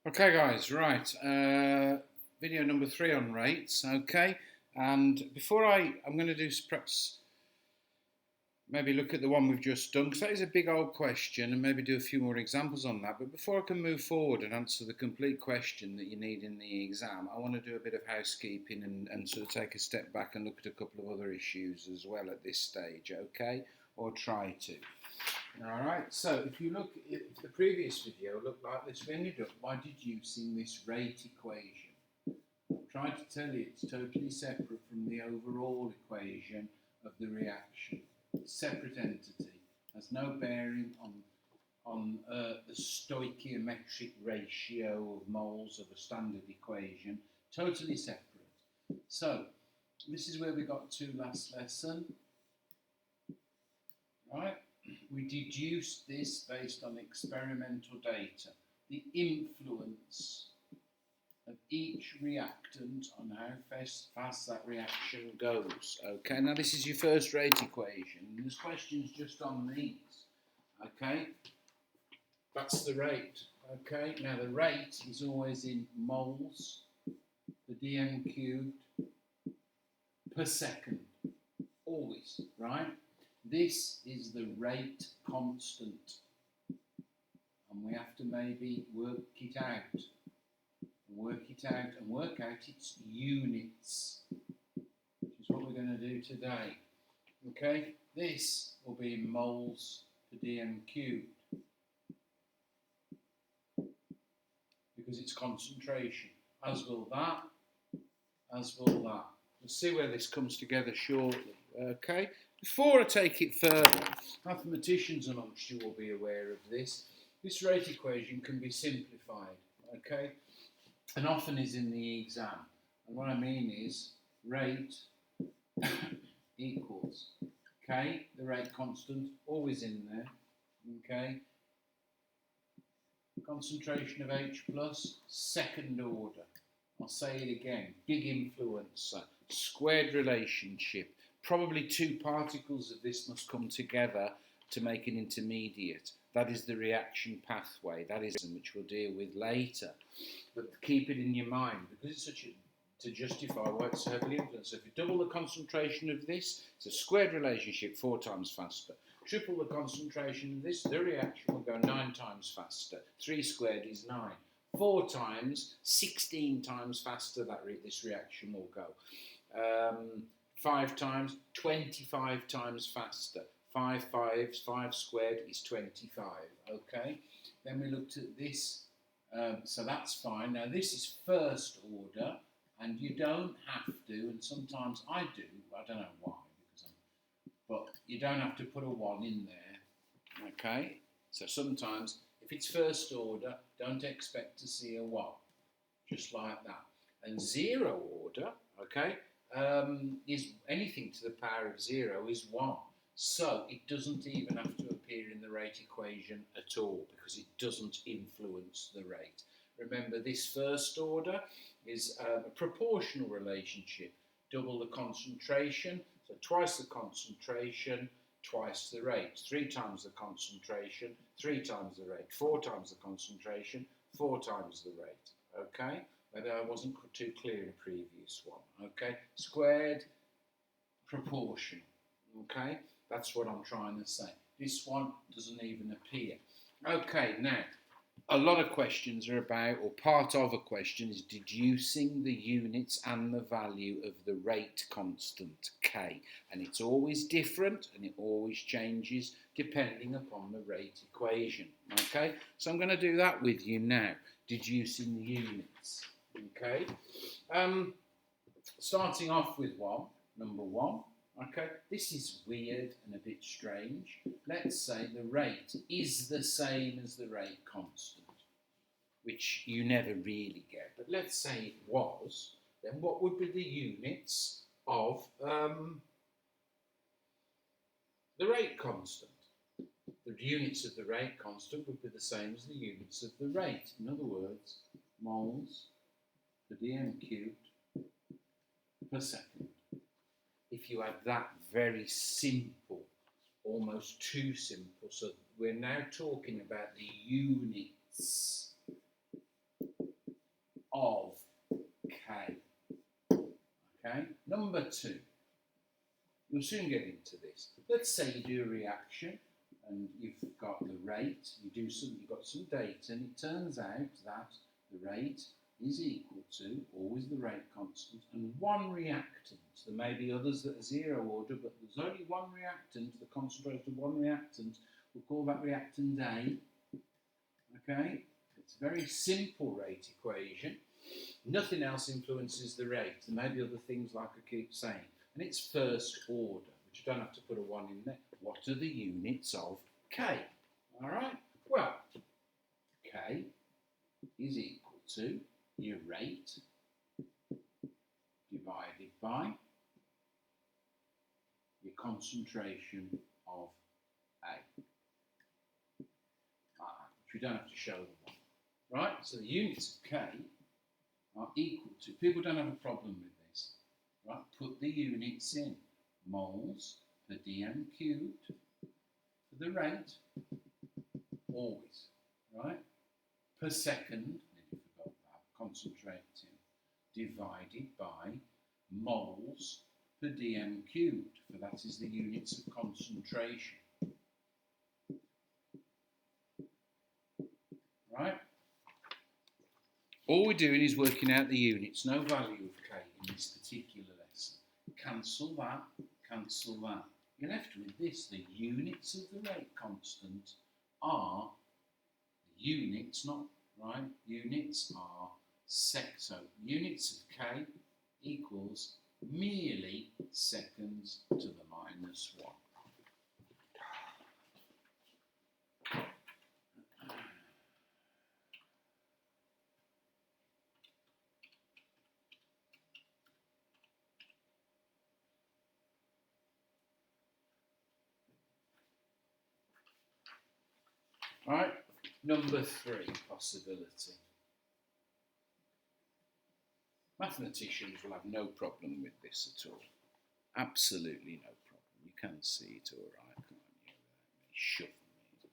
Okay, guys, right. Video number 3 on rates. Okay, and I'm going to do perhaps maybe look at the one we've just done because that is a big old question, and maybe do a few more examples on that. But before I can move forward and answer the complete question that you need in the exam, I want to do a bit of housekeeping and sort of take a step back and look at a couple of other issues as well at this stage. Okay, or try to. All right, so if you look at the previous video, looked like this. We ended up by deducing this rate equation. I'm trying to tell you it's totally separate from the overall equation of the reaction. Separate entity, has no bearing on the stoichiometric ratio of moles of a standard equation. Totally separate. So this is where we got to last lesson, right? We deduced this based on experimental data, the influence of each reactant on how fast that reaction goes. Okay, now this is your first rate equation. There's questions just on these. Okay, that's the rate. Okay, now the rate is always in moles per dm cubed per second. Always, right? This is the rate constant, and we have to maybe work it out its units, which is what we're going to do today. Okay, this will be in moles per dm cubed because it's concentration, as will that, as will that. We'll see where this comes together shortly. Okay, before I take it further, mathematicians amongst you will be aware of this. This rate equation can be simplified, okay, and often is in the exam. And what I mean is rate equals K, the rate constant, always in there, okay, concentration of H plus, second order. I'll say it again, big influencer, squared relationship. Probably two particles of this must come together to make an intermediate. That is the reaction pathway. That is which we'll deal with later. But keep it in your mind because it's such a to justify why it's so heavily influenced. So if you double the concentration of this, it's a squared relationship 4 times faster. Triple the concentration of this, the reaction will go 9 times faster. 3 squared is 9. 4 times, 16 times faster this reaction will go. 5 times, 25 times faster. 5 squared is 25, okay? Then we looked at this, so that's fine. Now this is first order, and you don't have to, and sometimes I do, I don't know why, but you don't have to put a 1 in there, okay? So sometimes, if it's first order, don't expect to see a 1, just like that. And 0 order, okay, is anything to the power of 0 is 1. So it doesn't even have to appear in the rate equation at all because it doesn't influence the rate. Remember, this first order is a proportional relationship. Double the concentration, so twice the concentration, twice the rate. 3 times the concentration, 3 times the rate. 4 times the concentration, 4 times the rate. Okay? Maybe I wasn't too clear in the previous one. Okay? Squared, proportion. Okay? That's what I'm trying to say. This one doesn't even appear. Okay, now, a lot of questions are about, or part of a question is deducing the units and the value of the rate constant, K. And it's always different, and it always changes depending upon the rate equation. Okay, so I'm going to do that with you now, deducing the units. Okay, starting off with number 1. Okay, this is weird and a bit strange. Let's say the rate is the same as the rate constant, which you never really get. But let's say it was, then what would be the units of the rate constant? The units of the rate constant would be the same as the units of the rate. In other words, moles per dm cubed per second. If you had that very simple, almost too simple, so we're now talking about the units Number 2. You'll soon get into this. Let's say you do a reaction and you've got the rate, you've got some data, and it turns out that the rate is equal to, always the rate constant, and one reactant. There may be others that are 0 order, but there's only one reactant, the concentration of one reactant. We'll call that reactant A. Okay? It's a very simple rate equation. Nothing else influences the rate. There may be other things like I keep saying. And it's first order, which you don't have to put a 1 in there. What are the units of K? All right? Well, K is equal to your rate divided by your concentration of A. Which we don't have to show the 1. Right? So the units of K are equal to, people don't have a problem with this. Right? Put the units in. Moles per dm cubed for the rate, always, right? Per second, if you forgot that, concentrating, divided by moles per dm cubed, for that is the units of concentration. Right? All we're doing is working out the units, no value of K in this particular lesson. Cancel that, cancel that. You're left with this. The units of the rate constant are the units, not right. Units are so units of K equals merely seconds to the minus 1. Right, number 3 possibility. Mathematicians will have no problem with this at all. Absolutely no problem. You can see it all right, can't you? Without me shoving me.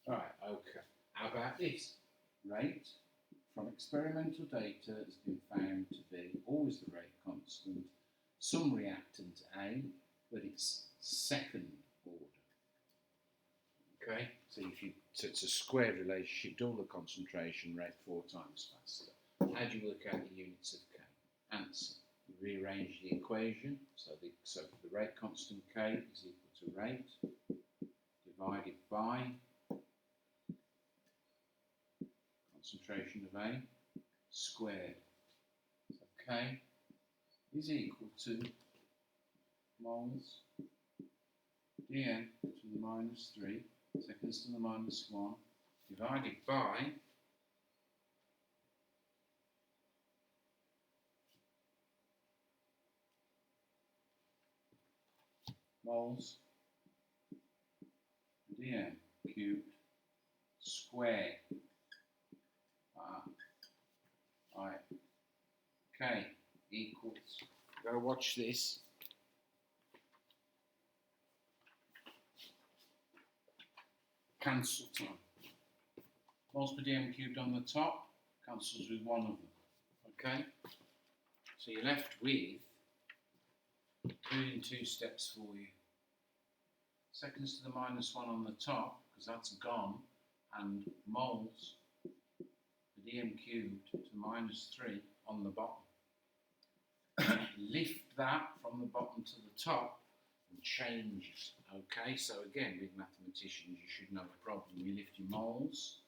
All right, okay. How about this? Rate from experimental data has been found to be always the rate constant, some reactant A, but it's second order. Okay, so it's a squared relationship, double the concentration rate 4 times faster. How do you work out the units of K? Answer. You rearrange the equation, so the rate constant K is equal to rate divided by concentration of A squared. So K is equal to moles dm to the minus 3 seconds to the minus 1 divided by moles dm cubed squared. Right. K equals, go watch this. Cancel time. Moles per dm cubed on the top cancels with one of them. Okay? So you're left with, doing 2 steps for you. Seconds to the minus 1 on the top, because that's gone, and moles per dm cubed to minus 3 on the bottom. Lift that from the bottom to the top and change it. Okay, so again, with mathematicians, you should know a problem. You lift your moles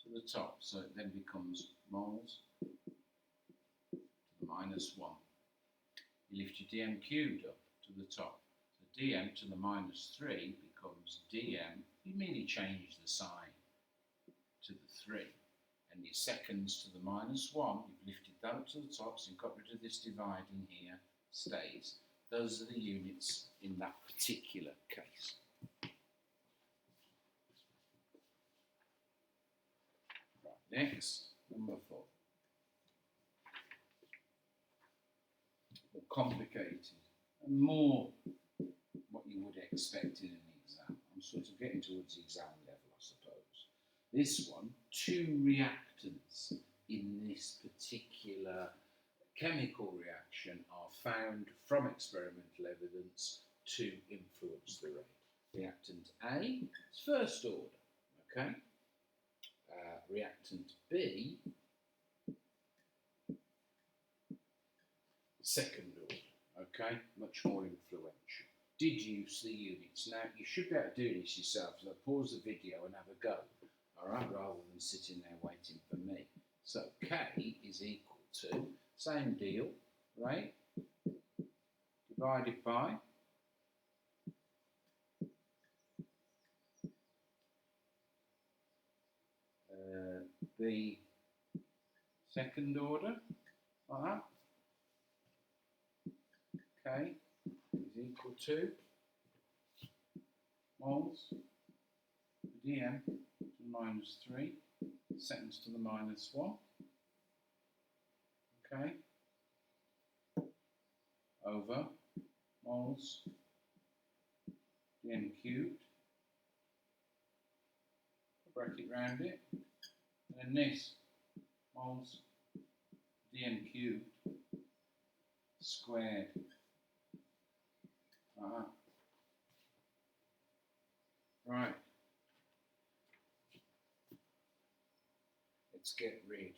to the top, so it then becomes moles to the minus 1. You lift your dm cubed up to the top. So dm to the minus 3 becomes dm. You merely change the sign to the 3. And your seconds to the minus 1, you've lifted that up to the top, so you've got rid of this dividing here, stays. Those are the units in that particular case. Right, next, number 4. More complicated and more what you would expect in an exam. I'm sort of getting towards the exam level, I suppose. This one, 2 reactants in this particular chemical reaction are found from experimental evidence to influence the rate. Reactant A is first order, okay? Reactant B, second order, okay? Much more influential. Deduce the units. Now, you should be able to do this yourself, so pause the video and have a go, all right, rather than sitting there waiting for me. So K is equal to, same deal, right? Divided by the second order, like that. K is equal to moles dm to the minus 3, seconds to the minus 1. Okay, over moles dm cubed, bracket round it, and then this moles dm cubed squared. Right, let's get rid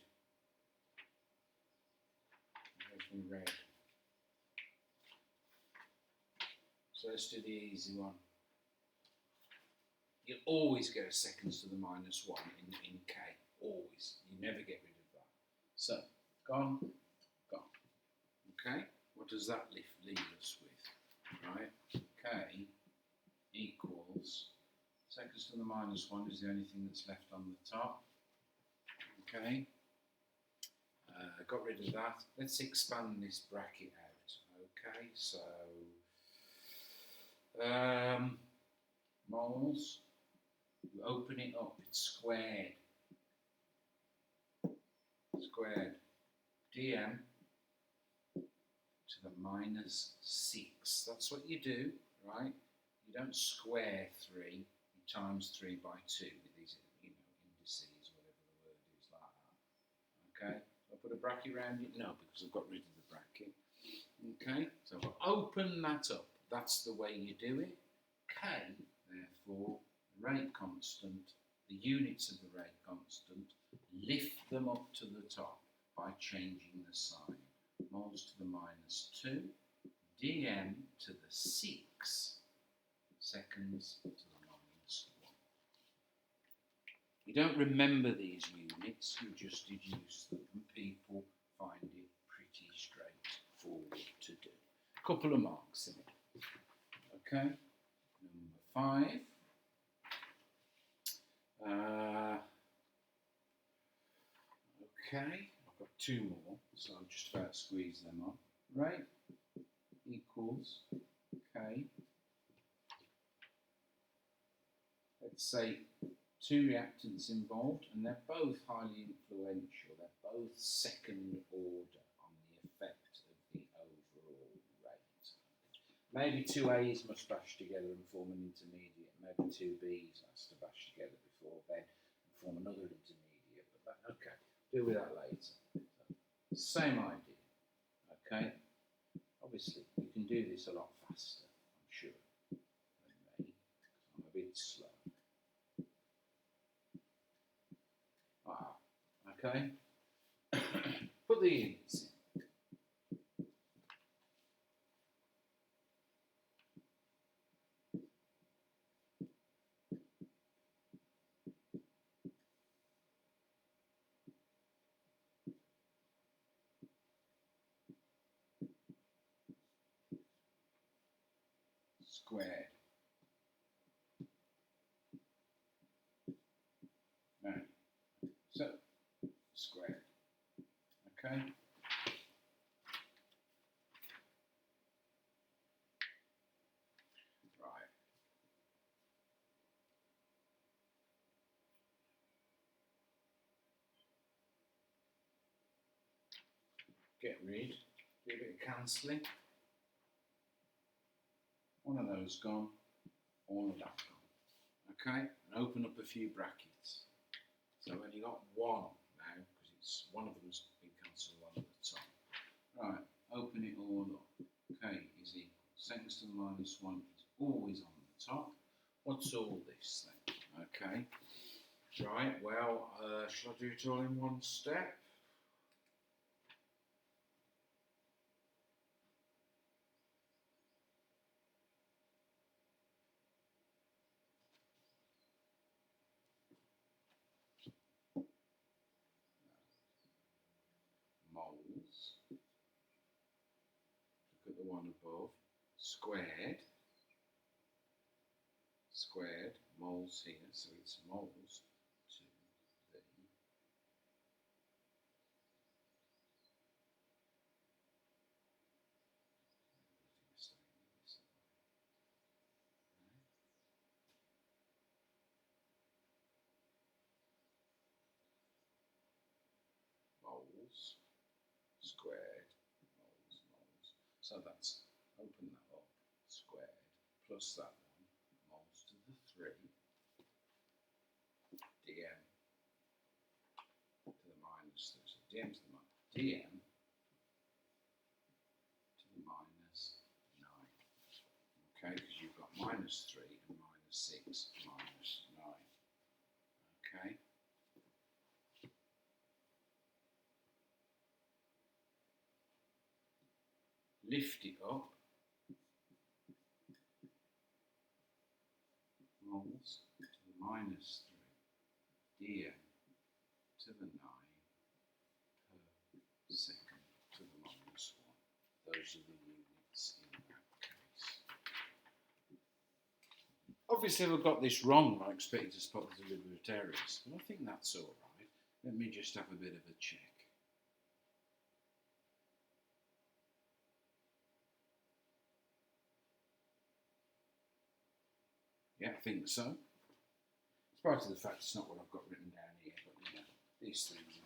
of red. So let's do the easy one. You'll always get a seconds to the minus 1 in K, always. You never get rid of that. So, gone, gone. Okay, what does that leave us with? Right, K equals, seconds to the minus 1 is the only thing that's left on the top. Okay, got rid of that. Let's expand this bracket out. Okay, so moles, you open it up, it's squared. Squared dm to the minus 6. That's what you do, right? You don't square 3, you times 3 by 2 with these, indices, whatever the word is, like that. Okay, so I put a bracket around it? No, because I've got rid of the bracket. Okay, so if I open that up, that's the way you do it. K, therefore, the rate constant, the units of the rate constant, lift them up to the top by changing the sign. Moles to the minus 2, dm to the 6, seconds to the minus 1. You don't remember these units, you just deduce them, and people find it pretty straightforward to do. A couple of marks in it. Okay, number 5. Okay, I've got 2 more, so I'll just about squeeze them on. Right, equals K. Let's say 2 reactants involved, and they're both highly influential. They're both second order on the effect of the overall rate. Maybe 2 A's must bash together and form an intermediate. Maybe 2 B's has to bash together before then and form another intermediate. But that, okay, deal with that later. So, same idea. Okay. Obviously, you can do this a lot faster, I'm sure, than me, because I'm a bit slow. Okay. Put the units in. Squared. Right. So, squared. Okay. Right. Get rid. Do a bit of cancelling. One of those gone. All of that gone. Okay. And open up a few brackets. So I've only got 1 now, because it's one of them's been cancelled on at the top. Right, open it all up. K is equal. Seconds to the minus 1 is always on the top. What's all this then? Okay. Right, well, shall I do it all in one step? Moles. Look at the one above. Squared. Squared. Moles here, so it's moles to the moles squared moles. So that's open that up squared plus that one moles to the 3 dm to the minus 3. So dm to the dm to the minus 9. Okay, because you've got minus 3 and minus 6 minus 9. Okay. Lift it up. Moles to the minus 3 dm to the 9 per second to the minus 1. Those are the units in that case. Obviously, if I've got this wrong, I expect you to spot the deliberate errors, but I think that's all right. Let me just have a bit of a check. Yeah, I think so. In spite of the fact it's not what I've got written down here, but you know, these things.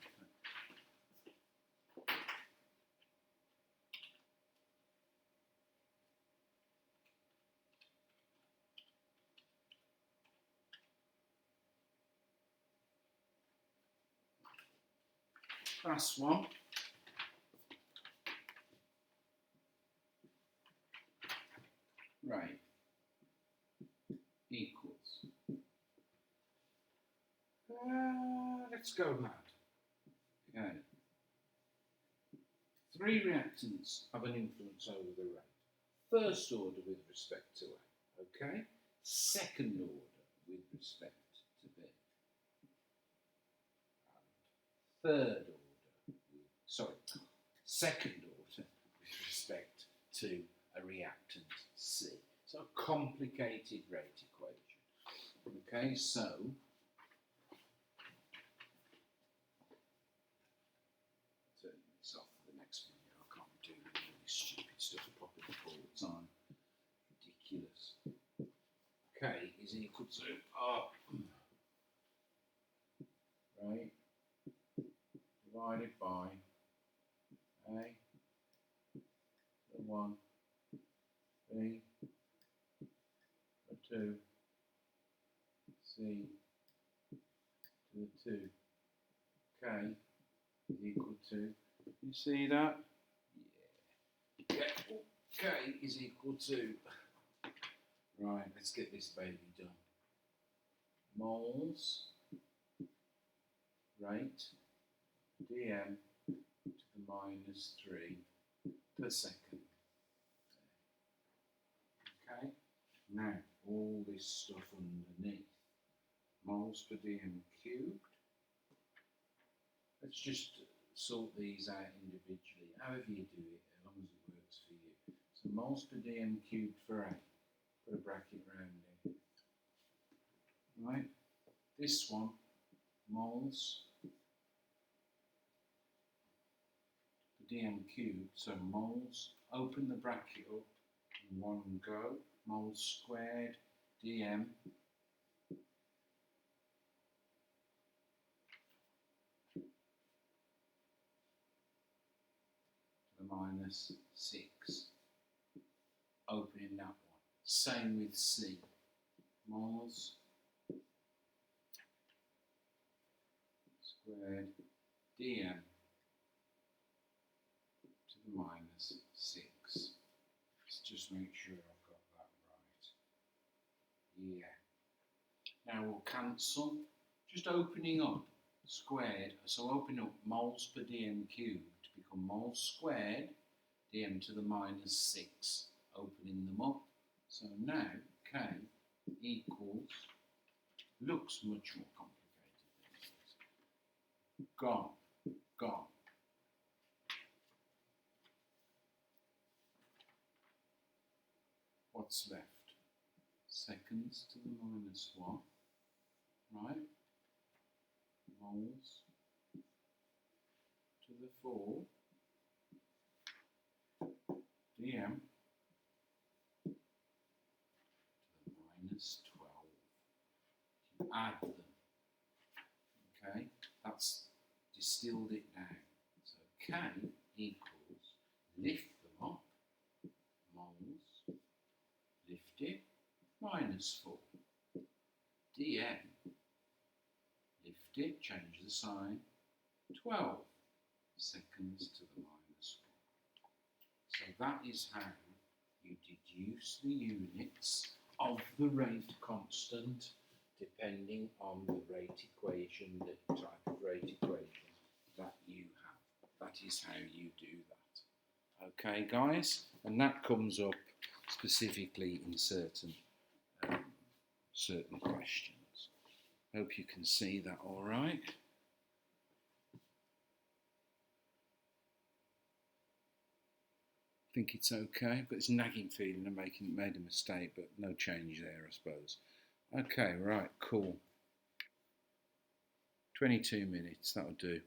Last one. Right. Equals. Let's go mad. Okay. 3 reactants have an influence over the rate. First order with respect to A. Okay. Second order with respect to B. And second order with respect to a reactant C. So a complicated rate equation. Okay, so turn this off for the next video. I can't be doing all this stupid stuff popping up all the time. Ridiculous. K is equal to right, divided by A to the 1, B to the 2, C to the 2. K is equal to, you see that? Yeah. K is equal to, right, let's get this baby done. Moles rate dm to the minus 3 per second. Okay, now all this stuff underneath. Moles per dm cubed. Let's just sort these out individually, however you do it, as long as it works for you. So moles per dm cubed for A. Put a bracket around it. Right, this one, moles per dm cubed, so moles, open the bracket up in one go, moles squared dm to the minus 6, opening that one. Same with C, moles squared dm to the Now we'll cancel. Just opening up squared, so open up moles per dm cubed become moles squared dm to the minus 6, opening them up. So now K equals, looks much more complicated than it is. Gone. What's left? Seconds to the minus 1, right? Moles to the 4 dm to the minus 12. You add them, okay? That's distilled it down. So K equals, lift them up, moles, lift it, minus 4. dm, lift it, change the sign, 12 seconds to the minus 1. So that is how you deduce the units of the rate constant depending on the rate equation, the type of rate equation that you have. That is how you do that. Okay, guys? And that comes up specifically in certain questions. Hope you can see that all right. I think it's okay, but it's nagging feeling of made a mistake, but no change there, I suppose. Okay, right, cool. 22 minutes, that'll do.